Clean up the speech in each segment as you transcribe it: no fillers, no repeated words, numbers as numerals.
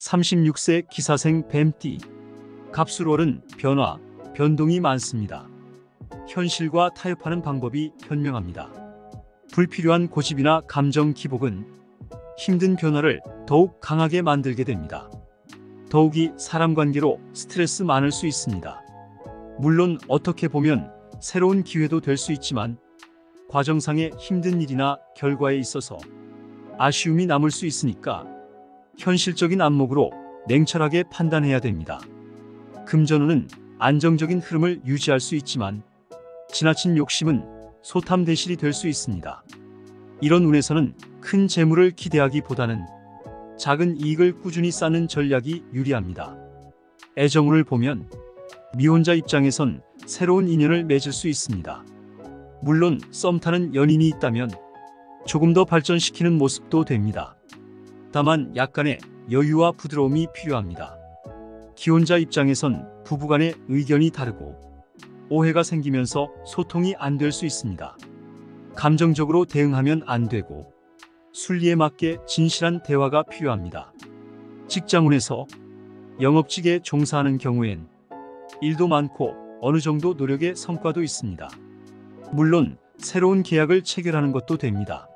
36세 기사생 뱀띠. 값으로 오른 변화, 변동이 많습니다. 현실과 타협하는 방법이 현명합니다. 불필요한 고집이나 감정 기복은 힘든 변화를 더욱 강하게 만들게 됩니다. 더욱이 사람 관계로 스트레스 많을 수 있습니다. 물론 어떻게 보면 새로운 기회도 될 수 있지만 과정상의 힘든 일이나 결과에 있어서 아쉬움이 남을 수 있으니까 현실적인 안목으로 냉철하게 판단해야 됩니다. 금전운은 안정적인 흐름을 유지할 수 있지만 지나친 욕심은 소탐대실이 될 수 있습니다. 이런 운에서는 큰 재물을 기대하기보다는 작은 이익을 꾸준히 쌓는 전략이 유리합니다. 애정운을 보면 미혼자 입장에선 새로운 인연을 맺을 수 있습니다. 물론 썸 타는 연인이 있다면 조금 더 발전시키는 모습도 됩니다. 다만 약간의 여유와 부드러움이 필요합니다. 기혼자 입장에선 부부간의 의견이 다르고 오해가 생기면서 소통이 안 될 수 있습니다. 감정적으로 대응하면 안 되고 순리에 맞게 진실한 대화가 필요합니다. 직장운에서 영업직에 종사하는 경우엔 일도 많고 어느 정도 노력의 성과도 있습니다. 물론 새로운 계약을 체결하는 것도 됩니다.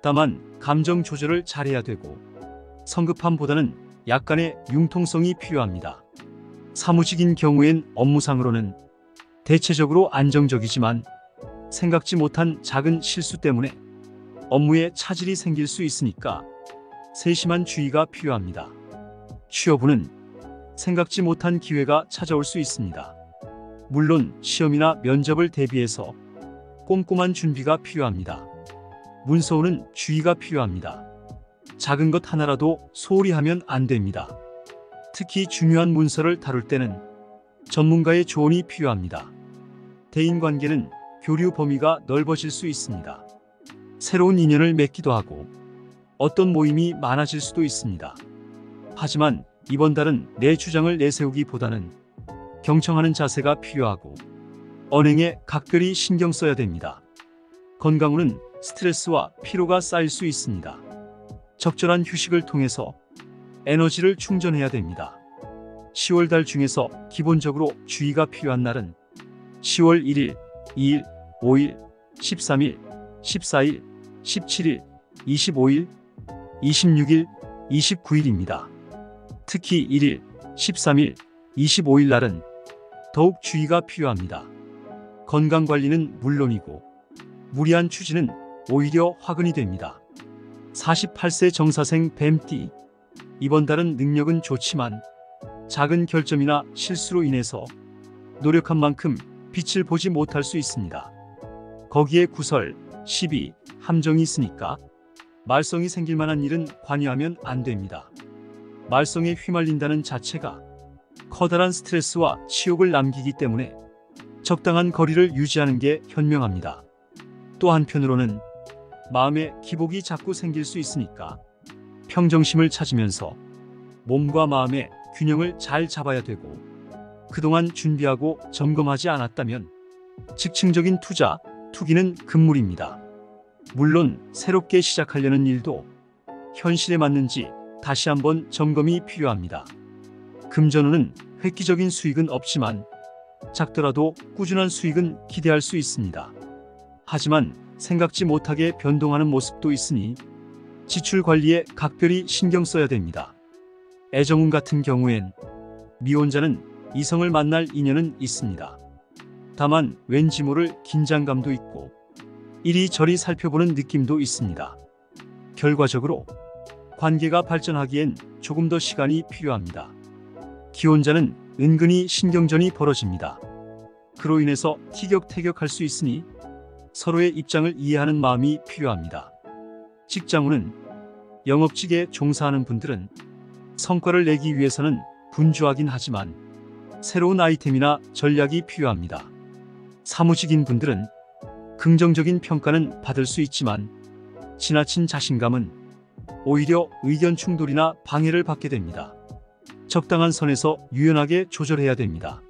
다만 감정 조절을 잘해야 되고 성급함보다는 약간의 융통성이 필요합니다. 사무직인 경우엔 업무상으로는 대체적으로 안정적이지만 생각지 못한 작은 실수 때문에 업무에 차질이 생길 수 있으니까 세심한 주의가 필요합니다. 취업운은 생각지 못한 기회가 찾아올 수 있습니다. 물론 시험이나 면접을 대비해서 꼼꼼한 준비가 필요합니다. 문서운은 주의가 필요합니다. 작은 것 하나라도 소홀히 하면 안 됩니다. 특히 중요한 문서를 다룰 때는 전문가의 조언이 필요합니다. 대인관계는 교류 범위가 넓어질 수 있습니다. 새로운 인연을 맺기도 하고 어떤 모임이 많아질 수도 있습니다. 하지만 이번 달은 내 주장을 내세우기보다는 경청하는 자세가 필요하고 언행에 각별히 신경 써야 됩니다. 건강운은 스트레스와 피로가 쌓일 수 있습니다. 적절한 휴식을 통해서 에너지를 충전해야 됩니다. 10월달 중에서 기본적으로 주의가 필요한 날은 10월 1일, 2일, 5일, 13일, 14일, 17일, 25일, 26일, 29일입니다. 특히 1일, 13일, 25일 날은 더욱 주의가 필요합니다. 건강관리는 물론이고 무리한 추진은 오히려 화근이 됩니다. 48세 정사생 뱀띠. 이번 달은 능력은 좋지만 작은 결점이나 실수로 인해서 노력한 만큼 빛을 보지 못할 수 있습니다. 거기에 구설, 시비, 함정이 있으니까 말썽이 생길 만한 일은 관여하면 안 됩니다. 말썽에 휘말린다는 자체가 커다란 스트레스와 치욕을 남기기 때문에 적당한 거리를 유지하는 게 현명합니다. 또 한편으로는 마음에 기복이 자꾸 생길 수 있으니까 평정심을 찾으면서 몸과 마음의 균형을 잘 잡아야 되고 그동안 준비하고 점검하지 않았다면 즉흥적인 투자, 투기는 금물입니다. 물론 새롭게 시작하려는 일도 현실에 맞는지 다시 한번 점검이 필요합니다. 금전운은 획기적인 수익은 없지만 작더라도 꾸준한 수익은 기대할 수 있습니다. 하지만 생각지 못하게 변동하는 모습도 있으니 지출 관리에 각별히 신경 써야 됩니다. 애정운 같은 경우엔 미혼자는 이성을 만날 인연은 있습니다. 다만 왠지 모를 긴장감도 있고 이리저리 살펴보는 느낌도 있습니다. 결과적으로 관계가 발전하기엔 조금 더 시간이 필요합니다. 기혼자는 은근히 신경전이 벌어집니다. 그로 인해서 티격태격할 수 있으니 서로의 입장을 이해하는 마음이 필요합니다. 직장운은 영업직에 종사하는 분들은 성과를 내기 위해서는 분주하긴 하지만 새로운 아이템이나 전략이 필요합니다. 사무직인 분들은 긍정적인 평가는 받을 수 있지만 지나친 자신감은 오히려 의견 충돌이나 방해를 받게 됩니다. 적당한 선에서 유연하게 조절해야 됩니다.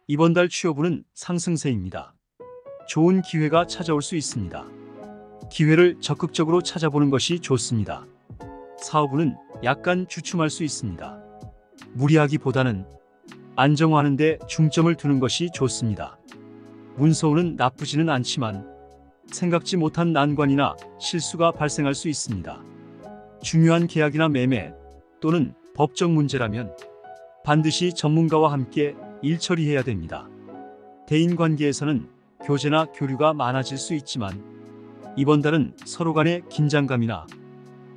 이번 달 취업운은 상승세입니다. 좋은 기회가 찾아올 수 있습니다. 기회를 적극적으로 찾아보는 것이 좋습니다. 사업운은 약간 주춤할 수 있습니다. 무리하기보다는 안정화하는 데 중점을 두는 것이 좋습니다. 문서운은 나쁘지는 않지만 생각지 못한 난관이나 실수가 발생할 수 있습니다. 중요한 계약이나 매매 또는 법적 문제라면 반드시 전문가와 함께 일 처리해야 됩니다. 대인관계에서는 교제나 교류가 많아질 수 있지만 이번 달은 서로 간의 긴장감이나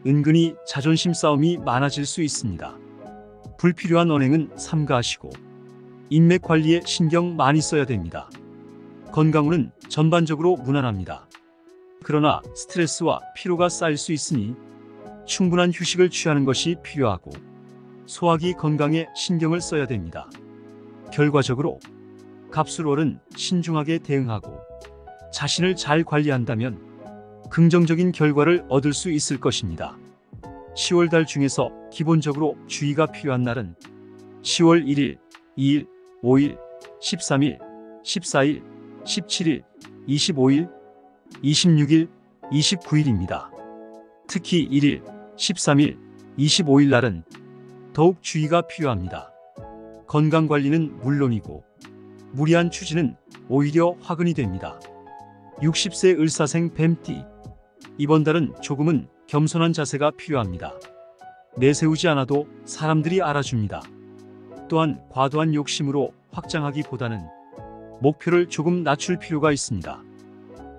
은근히 자존심 싸움이 많아질 수 있습니다. 불필요한 언행은 삼가하시고 인맥 관리에 신경 많이 써야 됩니다. 건강운은 전반적으로 무난합니다. 그러나 스트레스와 피로가 쌓일 수 있으니 충분한 휴식을 취하는 것이 필요하고 소화기 건강에 신경을 써야 됩니다. 결과적으로 갑술월은 신중하게 대응하고 자신을 잘 관리한다면 긍정적인 결과를 얻을 수 있을 것입니다. 10월달 중에서 기본적으로 주의가 필요한 날은 10월 1일, 2일, 5일, 13일, 14일, 17일, 25일, 26일, 29일입니다. 특히 1일, 13일, 25일 날은 더욱 주의가 필요합니다. 건강관리는 물론이고 무리한 추진은 오히려 화근이 됩니다. 60세 을사생 뱀띠, 이번 달은 조금은 겸손한 자세가 필요합니다. 내세우지 않아도 사람들이 알아줍니다. 또한 과도한 욕심으로 확장하기보다는 목표를 조금 낮출 필요가 있습니다.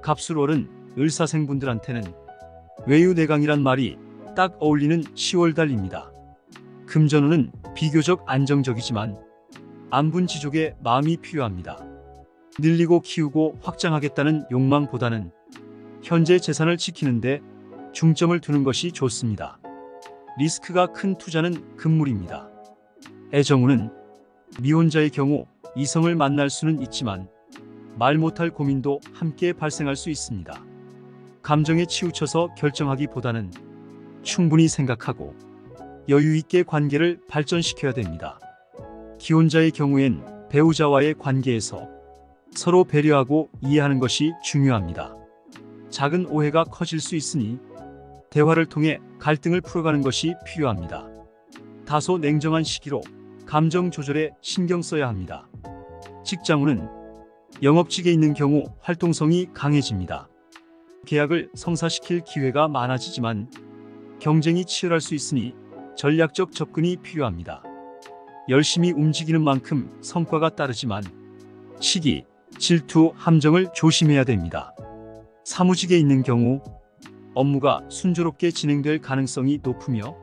갑술월은 을사생분들한테는 외유내강이란 말이 딱 어울리는 10월달입니다. 금전운은 비교적 안정적이지만 안분지족의 마음이 필요합니다. 늘리고 키우고 확장하겠다는 욕망보다는 현재 재산을 지키는데 중점을 두는 것이 좋습니다. 리스크가 큰 투자는 금물입니다. 애정운은 미혼자의 경우 이성을 만날 수는 있지만 말 못할 고민도 함께 발생할 수 있습니다. 감정에 치우쳐서 결정하기보다는 충분히 생각하고 여유 있게 관계를 발전시켜야 됩니다. 기혼자의 경우엔 배우자와의 관계에서 서로 배려하고 이해하는 것이 중요합니다. 작은 오해가 커질 수 있으니 대화를 통해 갈등을 풀어가는 것이 필요합니다. 다소 냉정한 시기로 감정 조절에 신경 써야 합니다. 직장운은 영업직에 있는 경우 활동성이 강해집니다. 계약을 성사시킬 기회가 많아지지만 경쟁이 치열할 수 있으니 전략적 접근이 필요합니다. 열심히 움직이는 만큼 성과가 따르지만 시기, 질투, 함정을 조심해야 됩니다. 사무직에 있는 경우 업무가 순조롭게 진행될 가능성이 높으며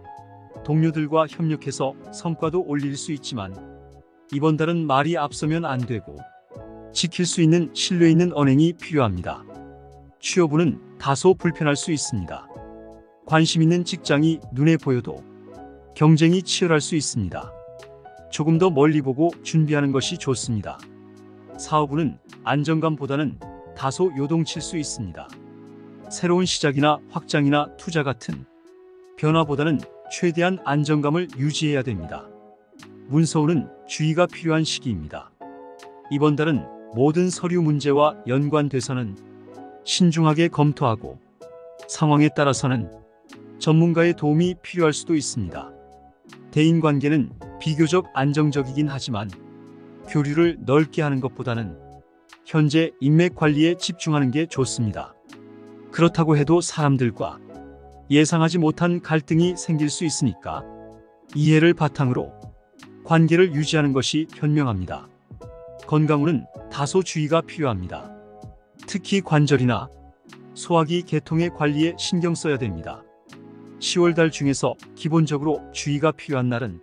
동료들과 협력해서 성과도 올릴 수 있지만 이번 달은 말이 앞서면 안 되고 지킬 수 있는 신뢰 있는 언행이 필요합니다. 취업운은 다소 불편할 수 있습니다. 관심 있는 직장이 눈에 보여도 경쟁이 치열할 수 있습니다. 조금 더 멀리 보고 준비하는 것이 좋습니다. 사업운은 안정감보다는 다소 요동칠 수 있습니다. 새로운 시작이나 확장이나 투자 같은 변화보다는 최대한 안정감을 유지해야 됩니다. 문서운은 주의가 필요한 시기입니다. 이번 달은 모든 서류 문제와 연관돼서는 신중하게 검토하고 상황에 따라서는 전문가의 도움이 필요할 수도 있습니다. 대인관계는 비교적 안정적이긴 하지만 교류를 넓게 하는 것보다는 현재 인맥 관리에 집중하는 게 좋습니다. 그렇다고 해도 사람들과 예상하지 못한 갈등이 생길 수 있으니까 이해를 바탕으로 관계를 유지하는 것이 현명합니다. 건강운은 다소 주의가 필요합니다. 특히 관절이나 소화기 계통의 관리에 신경 써야 됩니다. 10월달 중에서 기본적으로 주의가 필요한 날은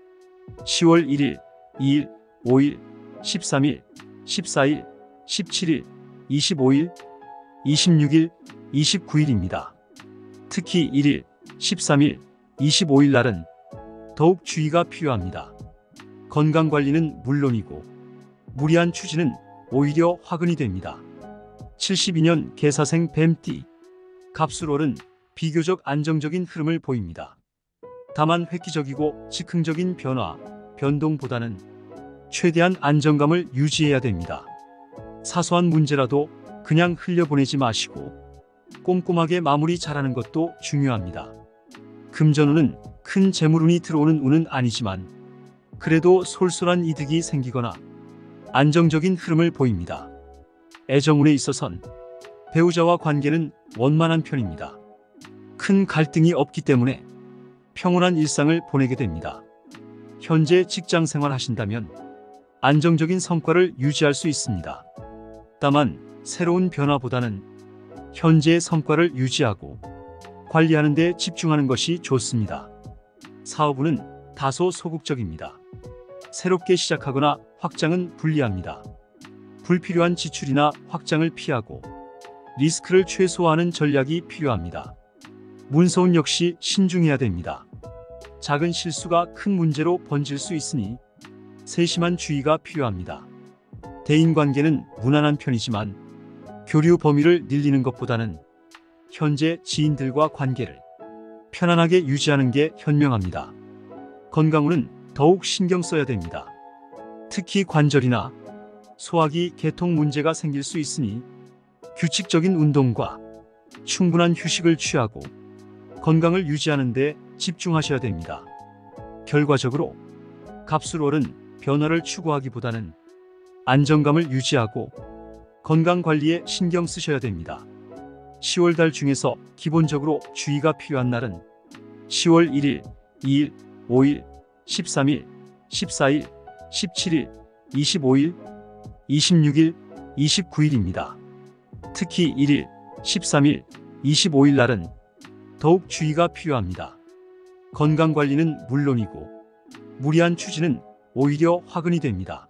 10월 1일, 2일, 5일, 13일, 14일, 17일, 25일, 26일, 29일입니다. 특히 1일, 13일, 25일 날은 더욱 주의가 필요합니다. 건강관리는 물론이고 무리한 추진은 오히려 화근이 됩니다. 72년 개사생 뱀띠, 갑술월은 비교적 안정적인 흐름을 보입니다. 다만 획기적이고 즉흥적인 변화, 변동보다는 최대한 안정감을 유지해야 됩니다. 사소한 문제라도 그냥 흘려보내지 마시고 꼼꼼하게 마무리 잘하는 것도 중요합니다. 금전운은 큰 재물운이 들어오는 운은 아니지만 그래도 솔솔한 이득이 생기거나 안정적인 흐름을 보입니다. 애정운에 있어선 배우자와 관계는 원만한 편입니다. 큰 갈등이 없기 때문에 평온한 일상을 보내게 됩니다. 현재 직장 생활 하신다면 안정적인 성과를 유지할 수 있습니다. 다만 새로운 변화보다는 현재의 성과를 유지하고 관리하는 데 집중하는 것이 좋습니다. 사업운은 다소 소극적입니다. 새롭게 시작하거나 확장은 불리합니다. 불필요한 지출이나 확장을 피하고 리스크를 최소화하는 전략이 필요합니다. 문서운 역시 신중해야 됩니다. 작은 실수가 큰 문제로 번질 수 있으니 세심한 주의가 필요합니다. 대인관계는 무난한 편이지만 교류 범위를 늘리는 것보다는 현재 지인들과 관계를 편안하게 유지하는 게 현명합니다. 건강운은 더욱 신경 써야 됩니다. 특히 관절이나 소화기 개통 문제가 생길 수 있으니 규칙적인 운동과 충분한 휴식을 취하고 건강을 유지하는 데 집중하셔야 됩니다. 결과적으로 갑술월은 변화를 추구하기보다는 안정감을 유지하고 건강관리에 신경 쓰셔야 됩니다. 10월달 중에서 기본적으로 주의가 필요한 날은 10월 1일, 2일, 5일, 13일, 14일, 17일, 25일, 26일, 29일입니다. 특히 1일, 13일, 25일 날은 더욱 주의가 필요합니다. 건강관리는 물론이고 무리한 추진은 오히려 화근이 됩니다.